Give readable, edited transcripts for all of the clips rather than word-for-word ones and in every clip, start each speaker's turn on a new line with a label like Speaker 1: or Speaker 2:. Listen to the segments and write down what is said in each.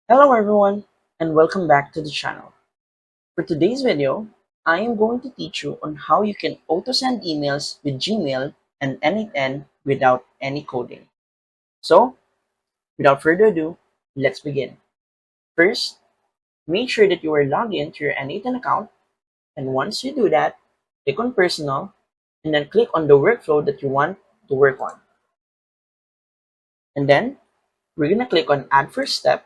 Speaker 1: Hello everyone and welcome back to the channel. For today's video, I am going to teach you on how you can auto-send emails with Gmail and N8N without any coding. So, without further ado, let's begin. First, make sure that you are logged in to your N8N account, and once you do that, click on Personal and then click on the workflow that you want to work on. And then, we're going to click on Add First Step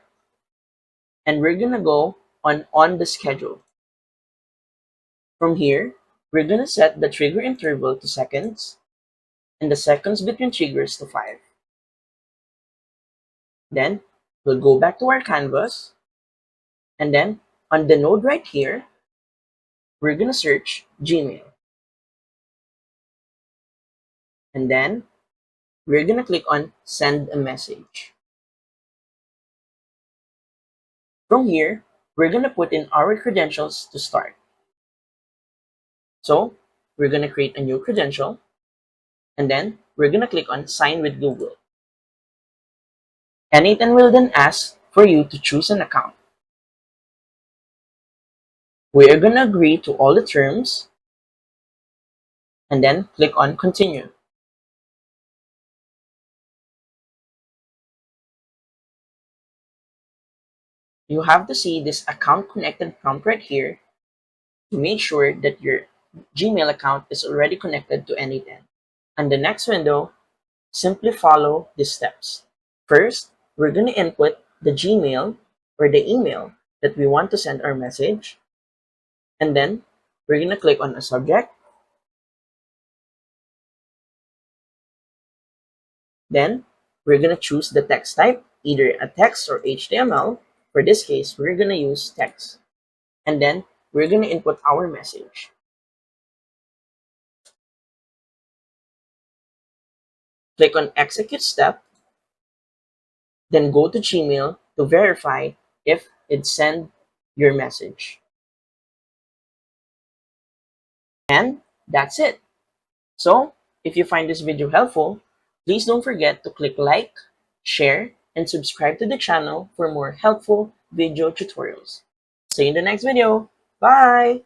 Speaker 1: and we're going to go on the schedule. From here, we're going to set the trigger interval to seconds and the seconds between triggers to 5. Then, we'll go back to our canvas, and then on the node right here, we're going to search Gmail. And then, we're going to click on Send a Message. From here, we're going to put in our credentials to start. So, we're going to create a new credential, and then we're going to click on Sign with Google. N8N will then ask for you to choose an account. We are going to agree to all the terms and then click on Continue. You have to see this account connected prompt right here to make sure that your Gmail account is already connected to N8N. On the next window, simply follow these steps. First, we're going to input the Gmail or the email that we want to send our message. And then we're going to click on a subject. Then we're going to choose the text type, either a text or HTML. For this case, we're going to use text. And then we're going to input our message. Click on Execute Step. Then go to Gmail to verify if it sent your message. And that's it. So, if you find this video helpful, please don't forget to click like, share, and subscribe to the channel for more helpful video tutorials. See you in the next video. Bye!